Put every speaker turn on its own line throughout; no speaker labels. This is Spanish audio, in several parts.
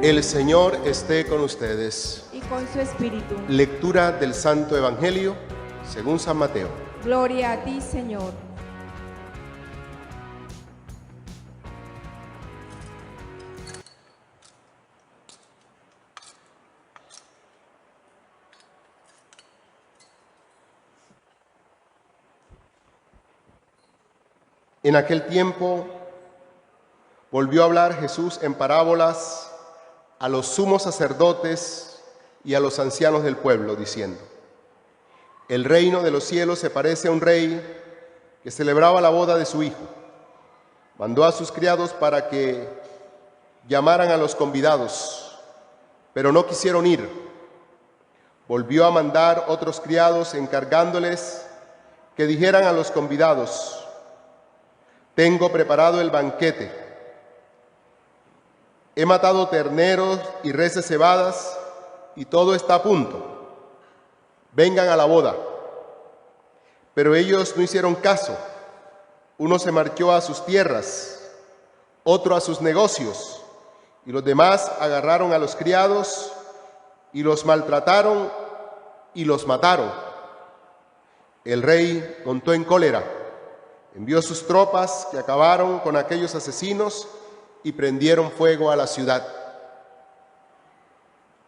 El Señor esté con ustedes.
Y con su espíritu.
Lectura del Santo Evangelio según San Mateo.
Gloria a ti, Señor.
En aquel tiempo volvió a hablar Jesús en parábolas a los sumos sacerdotes y a los ancianos del pueblo, diciendo: El reino de los cielos se parece a un rey que celebraba la boda de su hijo. Mandó a sus criados para que llamaran a los convidados, pero no quisieron ir. Volvió a mandar otros criados encargándoles que dijeran a los convidados: Tengo preparado el banquete. He matado terneros y reses cebadas y todo está a punto. Vengan a la boda. Pero ellos no hicieron caso. Uno se marchó a sus tierras, otro a sus negocios, y los demás agarraron a los criados y los maltrataron y los mataron. El rey montó en cólera. Envió sus tropas que acabaron con aquellos asesinos y prendieron fuego a la ciudad.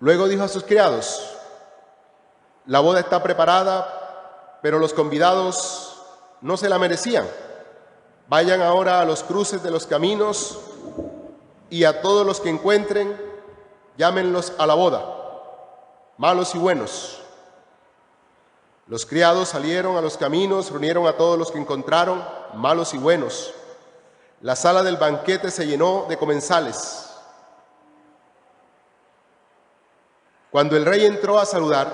Luego dijo a sus criados: La boda está preparada, pero los convidados no se la merecían. Vayan ahora a los cruces de los caminos y a todos los que encuentren, llámenlos a la boda, malos y buenos. Los criados salieron a los caminos, reunieron a todos los que encontraron, malos y buenos. La sala del banquete se llenó de comensales. Cuando el rey entró a saludar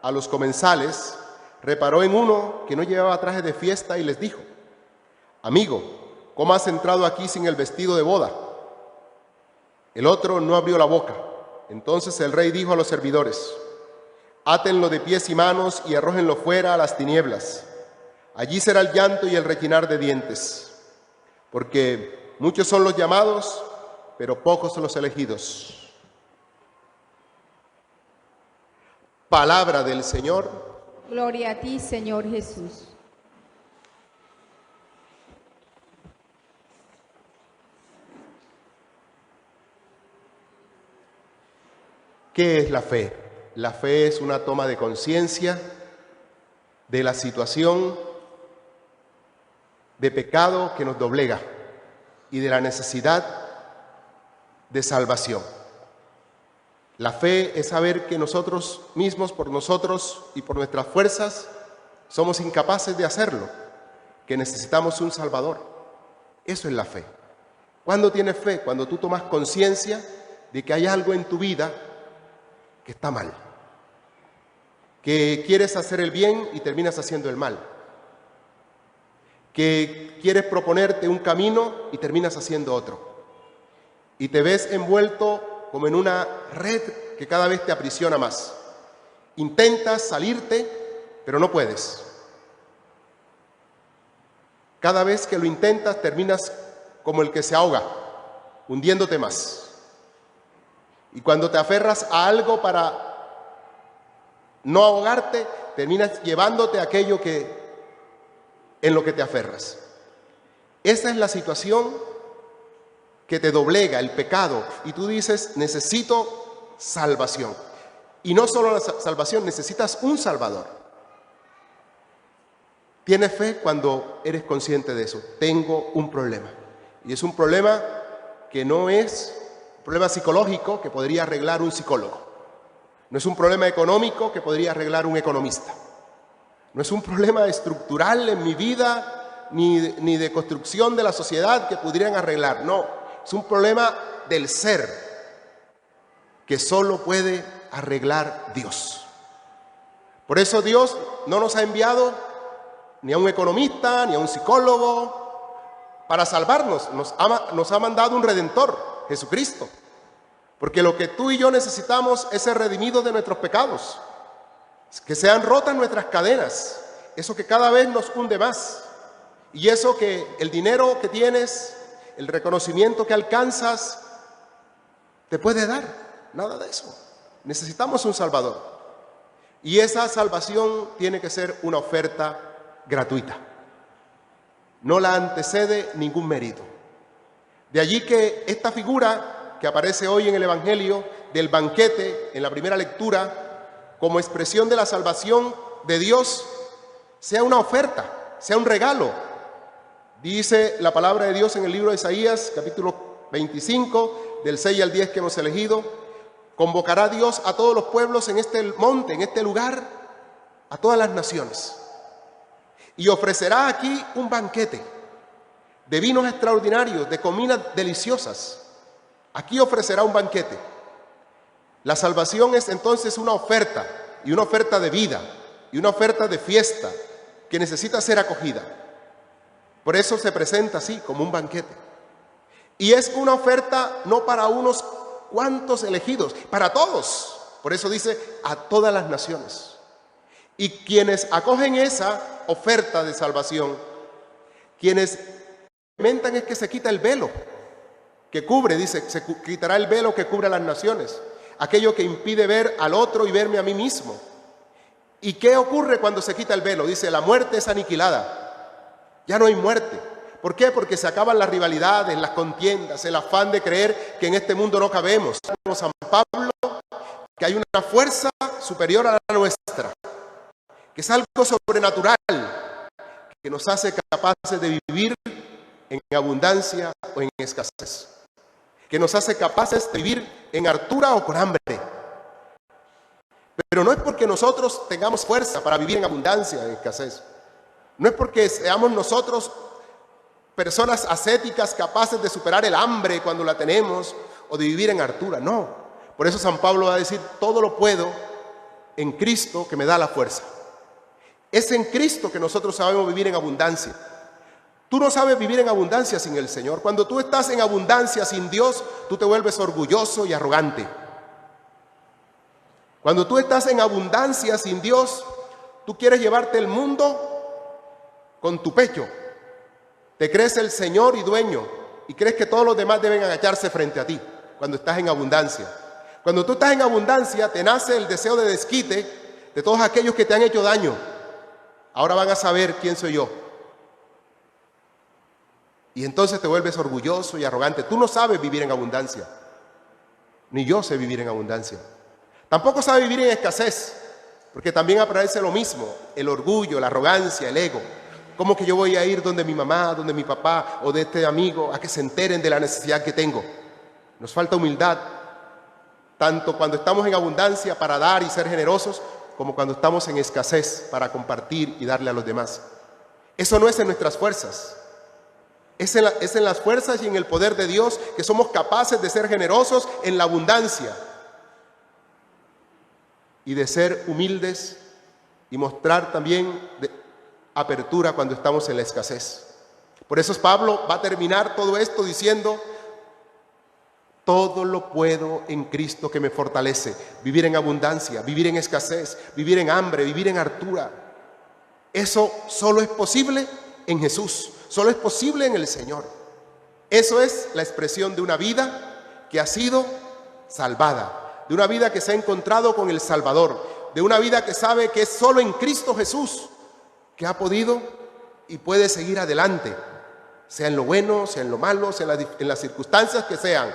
a los comensales, reparó en uno que no llevaba traje de fiesta y les dijo: Amigo, ¿cómo has entrado aquí sin el vestido de boda? El otro no abrió la boca. Entonces el rey dijo a los servidores: Átenlo de pies y manos y arrójenlo fuera a las tinieblas. Allí será el llanto y el rechinar de dientes, porque muchos son los llamados, pero pocos son los elegidos. Palabra del Señor.
Gloria a ti, Señor Jesús.
¿Qué es la fe? La fe es una toma de conciencia de la situación de pecado que nos doblega y de la necesidad de salvación. La fe es saber que nosotros mismos, por nosotros y por nuestras fuerzas, somos incapaces de hacerlo, que necesitamos un Salvador. Eso es la fe. ¿Cuándo tienes fe? Cuando tú tomas conciencia de que hay algo en tu vida que está mal, que quieres hacer el bien y terminas haciendo el mal, que quieres proponerte un camino y terminas haciendo otro, y te ves envuelto como en una red que cada vez te aprisiona más. Intentas salirte, pero no puedes. Cada vez que lo intentas terminas como el que se ahoga, hundiéndote más. Y cuando te aferras a algo para no ahogarte, terminas llevándote a aquello en lo que te aferras. Esa es la situación que te doblega, el pecado. Y tú dices: necesito salvación. Y no solo la salvación, necesitas un Salvador. Tienes fe cuando eres consciente de eso. Tengo un problema. Y es un problema que no es un problema psicológico que podría arreglar un psicólogo. No es un problema económico que podría arreglar un economista. No es un problema estructural en mi vida ni de construcción de la sociedad que pudieran arreglar. No, es un problema del ser que solo puede arreglar Dios. Por eso Dios no nos ha enviado ni a un economista ni a un psicólogo para salvarnos. Nos ha mandado un Redentor, Jesucristo. Porque lo que tú y yo necesitamos es ser redimidos de nuestros pecados, que sean rotas nuestras cadenas, eso que cada vez nos hunde más, y eso que el dinero que tienes, el reconocimiento que alcanzas, te puede dar, nada de eso. Necesitamos un Salvador. Y esa salvación tiene que ser una oferta gratuita. No la antecede ningún mérito. De allí que esta figura que aparece hoy en el Evangelio del banquete, en la primera lectura, como expresión de la salvación de Dios, sea una oferta, sea un regalo. Dice la palabra de Dios en el libro de Isaías, capítulo 25, del 6 al 10 que hemos elegido: convocará Dios a todos los pueblos en este monte, en este lugar, a todas las naciones, y ofrecerá aquí un banquete de vinos extraordinarios, de comidas deliciosas. Aquí ofrecerá un banquete. La salvación es entonces una oferta, y una oferta de vida, y una oferta de fiesta, que necesita ser acogida. Por eso se presenta así, como un banquete. Y es una oferta no para unos cuantos elegidos, para todos. Por eso dice, a todas las naciones. Y quienes acogen esa oferta de salvación, quienes experimentan es que se quita el velo que cubre, dice, se quitará el velo que cubre a las naciones, aquello que impide ver al otro y verme a mí mismo. ¿Y qué ocurre cuando se quita el velo? Dice, la muerte es aniquilada. Ya no hay muerte. ¿Por qué? Porque se acaban las rivalidades, las contiendas, el afán de creer que en este mundo no cabemos. San Pablo, que hay una fuerza superior a la nuestra, que es algo sobrenatural, que nos hace capaces de vivir en abundancia o en escasez, que nos hace capaces de vivir en hartura o con hambre. Pero no es porque nosotros tengamos fuerza para vivir en abundancia o en escasez. No es porque seamos nosotros personas ascéticas capaces de superar el hambre cuando la tenemos o de vivir en hartura, no. Por eso San Pablo va a decir, todo lo puedo en Cristo que me da la fuerza. Es en Cristo que nosotros sabemos vivir en abundancia. Tú no sabes vivir en abundancia sin el Señor. Cuando tú estás en abundancia sin Dios, tú te vuelves orgulloso y arrogante. Cuando tú estás en abundancia sin Dios, tú quieres llevarte el mundo con tu pecho. Te crees el Señor y dueño y crees que todos los demás deben agacharse frente a ti cuando estás en abundancia. Cuando tú estás en abundancia, te nace el deseo de desquite de todos aquellos que te han hecho daño. Ahora van a saber quién soy yo. Y entonces te vuelves orgulloso y arrogante. Tú no sabes vivir en abundancia. Ni yo sé vivir en abundancia. Tampoco sabe vivir en escasez, porque también aparece lo mismo, el orgullo, la arrogancia, el ego. ¿Cómo que yo voy a ir donde mi mamá, donde mi papá o de este amigo a que se enteren de la necesidad que tengo? Nos falta humildad, tanto cuando estamos en abundancia para dar y ser generosos, como cuando estamos en escasez para compartir y darle a los demás. Eso no es en nuestras fuerzas. Es en las fuerzas y en el poder de Dios que somos capaces de ser generosos en la abundancia y de ser humildes y mostrar también apertura cuando estamos en la escasez. Por eso Pablo va a terminar todo esto diciendo, todo lo puedo en Cristo que me fortalece. Vivir en abundancia, vivir en escasez, vivir en hambre, vivir en hartura. Eso solo es posible en Jesús, solo es posible en el Señor. Eso es la expresión de una vida que ha sido salvada, de una vida que se ha encontrado con el Salvador, de una vida que sabe que es solo en Cristo Jesús que ha podido y puede seguir adelante, sea en lo bueno, sea en lo malo, sea en las circunstancias que sean.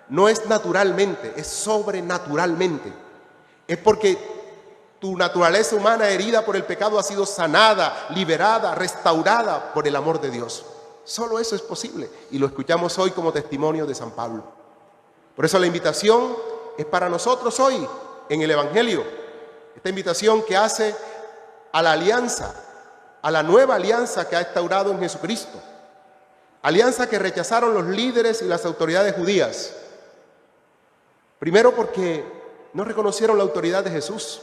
No es naturalmente, es sobrenaturalmente. Es porque tu naturaleza humana herida por el pecado ha sido sanada, liberada, restaurada por el amor de Dios. Solo eso es posible y lo escuchamos hoy como testimonio de San Pablo. Por eso la invitación es para nosotros hoy en el Evangelio. Esta invitación que hace a la alianza, a la nueva alianza que ha instaurado en Jesucristo. Alianza que rechazaron los líderes y las autoridades judías. Primero porque no reconocieron la autoridad de Jesús.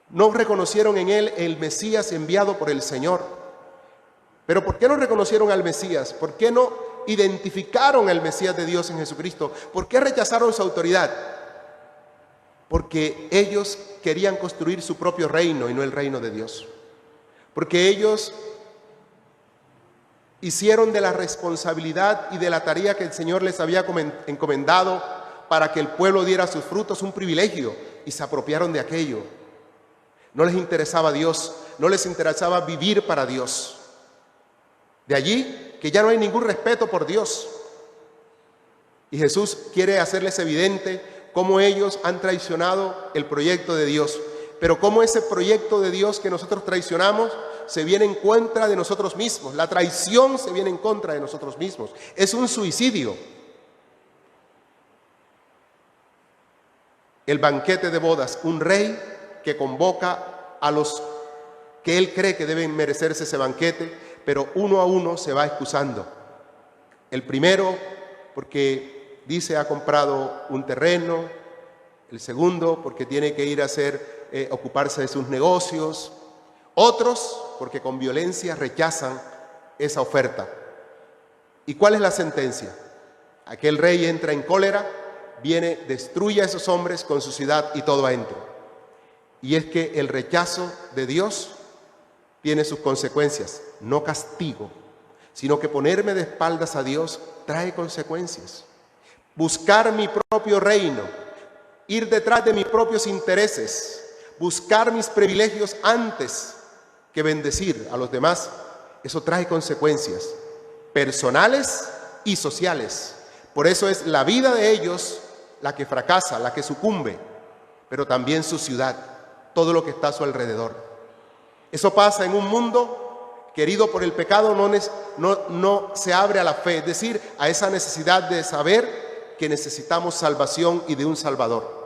No reconocieron en él el Mesías enviado por el Señor. Pero ¿por qué no reconocieron al Mesías? ¿Por qué no identificaron al Mesías de Dios en Jesucristo? ¿Por qué rechazaron su autoridad? Porque ellos querían construir su propio reino y no el reino de Dios. Porque ellos Hicieron de la responsabilidad y de la tarea que el Señor les había encomendado para que el pueblo diera sus frutos un privilegio y se apropiaron de aquello. No les interesaba Dios, no les interesaba vivir para Dios. De allí que ya no hay ningún respeto por Dios. Y Jesús quiere hacerles evidente cómo ellos han traicionado el proyecto de Dios. Pero cómo ese proyecto de Dios que nosotros traicionamos se viene en contra de nosotros mismos. La traición se viene en contra de nosotros mismos. Es un suicidio. El banquete de bodas, un rey que convoca a los que él cree que deben merecerse ese banquete, pero uno a uno se va excusando. El primero, porque dice ha comprado un terreno. El segundo, porque tiene que ir a ocuparse de sus negocios. Otros, porque con violencia rechazan esa oferta. ¿Y cuál es la sentencia? Aquel rey entra en cólera, viene, destruye a esos hombres con su ciudad y todo adentro. Y es que el rechazo de Dios tiene sus consecuencias, no castigo, sino que ponerme de espaldas a Dios trae consecuencias. Buscar mi propio reino, ir detrás de mis propios intereses, buscar mis privilegios antes que bendecir a los demás, eso trae consecuencias personales y sociales. Por eso es la vida de ellos la que fracasa, la que sucumbe, pero también su ciudad, todo lo que está a su alrededor. Eso pasa en un mundo que, herido por el pecado, no se abre a la fe, es decir, a esa necesidad de saber que necesitamos salvación y de un Salvador.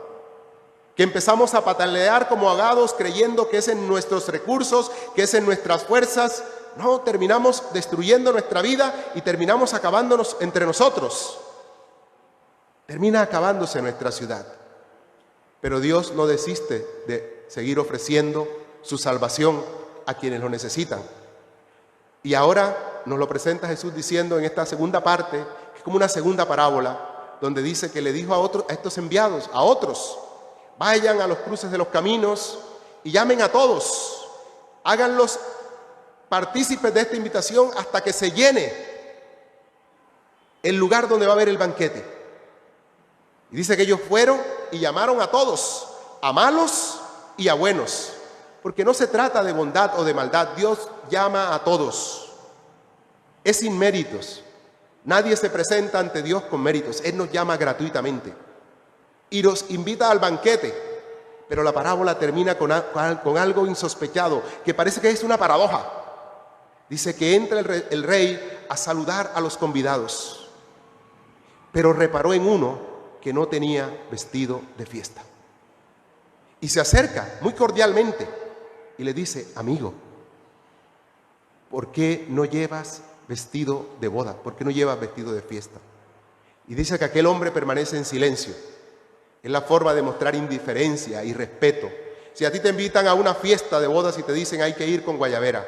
Que empezamos a patalear como agados creyendo que es en nuestros recursos, que es en nuestras fuerzas. No, terminamos destruyendo nuestra vida y terminamos acabándonos entre nosotros. Termina acabándose nuestra ciudad. Pero Dios no desiste de seguir ofreciendo su salvación a quienes lo necesitan. Y ahora nos lo presenta Jesús diciendo en esta segunda parte, que es como una segunda parábola, donde dice que le dijo a estos enviados, a otros: vayan a los cruces de los caminos y llamen a todos, háganlos partícipes de esta invitación hasta que se llene el lugar donde va a haber el banquete. Y dice que ellos fueron y llamaron a todos, a malos y a buenos, porque no se trata de bondad o de maldad, Dios llama a todos. Es sin méritos, nadie se presenta ante Dios con méritos, Él nos llama gratuitamente. Y nos invita al banquete, pero la parábola termina con algo insospechado, que parece que es una paradoja. Dice que entra el rey a saludar a los convidados, pero reparó en uno que no tenía vestido de fiesta. Y se acerca muy cordialmente y le dice: amigo, ¿por qué no llevas vestido de boda? ¿Por qué no llevas vestido de fiesta? Y dice que aquel hombre permanece en silencio. Es la forma de mostrar indiferencia y respeto. Si a ti te invitan a una fiesta de bodas y te dicen hay que ir con guayabera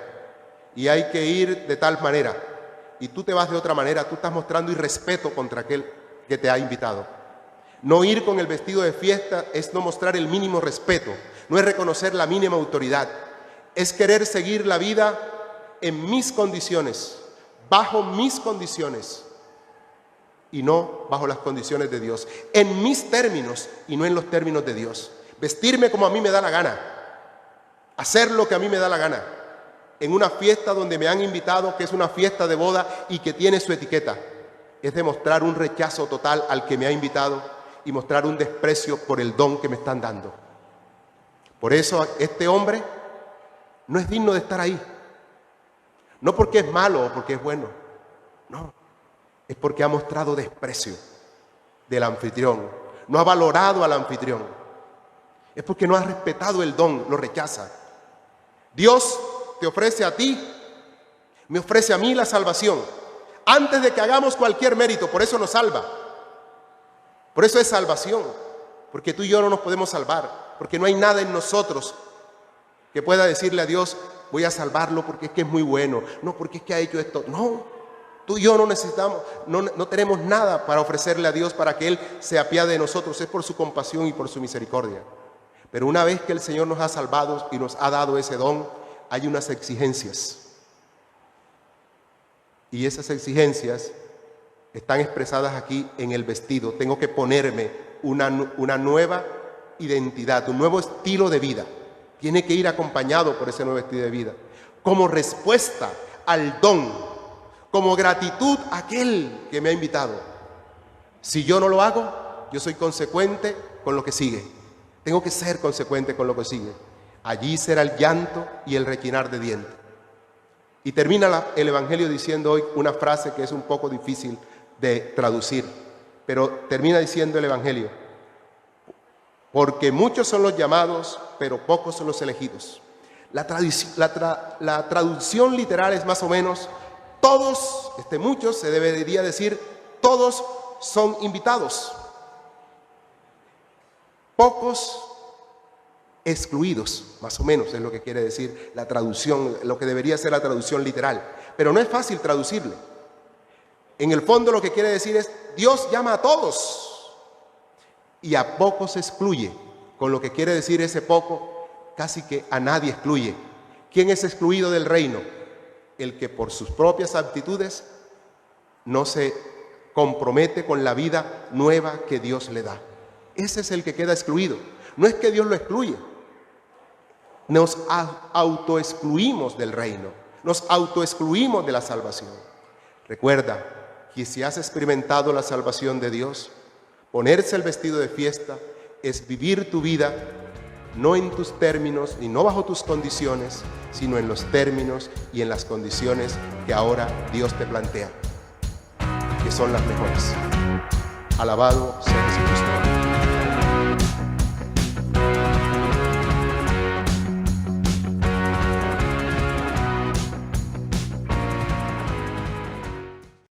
y hay que ir de tal manera, y tú te vas de otra manera, tú estás mostrando irrespeto contra aquel que te ha invitado. No ir con el vestido de fiesta es no mostrar el mínimo respeto, no es reconocer la mínima autoridad, es querer seguir la vida en mis condiciones, bajo mis condiciones, y no bajo las condiciones de Dios, en mis términos y no en los términos de Dios. Vestirme como a mí me da la gana, hacer lo que a mí me da la gana, en una fiesta donde me han invitado, que es una fiesta de boda y que tiene su etiqueta. Es demostrar un rechazo total al que me ha invitado y mostrar un desprecio por el don que me están dando. Por eso este hombre no es digno de estar ahí. No porque es malo o porque es bueno, no. Es porque ha mostrado desprecio del anfitrión, no ha valorado al anfitrión. Es porque no ha respetado el don, lo rechaza. Dios te ofrece a ti, me ofrece a mí la salvación, antes de que hagamos cualquier mérito, por eso nos salva. Por eso es salvación, porque tú y yo no nos podemos salvar, porque no hay nada en nosotros que pueda decirle a Dios, voy a salvarlo porque es que es muy bueno, no porque es que ha hecho esto. No, tú y yo no necesitamos, no tenemos nada para ofrecerle a Dios para que Él se apiade de nosotros, es por su compasión y por su misericordia. Pero una vez que el Señor nos ha salvado y nos ha dado ese don, hay unas exigencias. Y esas exigencias están expresadas aquí en el vestido. Tengo que ponerme una nueva identidad, un nuevo estilo de vida. Tiene que ir acompañado por ese nuevo estilo de vida. Como respuesta al don, como gratitud a aquel que me ha invitado. Si yo no lo hago, yo soy consecuente con lo que sigue. Tengo que ser consecuente con lo que sigue. Allí será el llanto y el rechinar de dientes. Y termina el Evangelio diciendo hoy una frase que es un poco difícil de traducir, pero termina diciendo el Evangelio: porque muchos son los llamados, pero pocos son los elegidos. La traducción literal es más o menos: todos, muchos, se debería decir, todos son invitados. Pocos excluidos, más o menos es lo que quiere decir la traducción, lo que debería ser la traducción literal. Pero no es fácil traducirle. En el fondo lo que quiere decir es: Dios llama a todos y a pocos excluye. Con lo que quiere decir ese poco, casi que a nadie excluye. ¿Quién es excluido del reino? El que por sus propias aptitudes no se compromete con la vida nueva que Dios le da. Ese es el que queda excluido. No es que Dios lo excluye. Nos autoexcluimos del reino. Nos autoexcluimos de la salvación. Recuerda que si has experimentado la salvación de Dios, ponerse el vestido de fiesta es vivir tu vida no en tus términos y no bajo tus condiciones, sino en los términos y en las condiciones que ahora Dios te plantea, que son las mejores. Alabado sea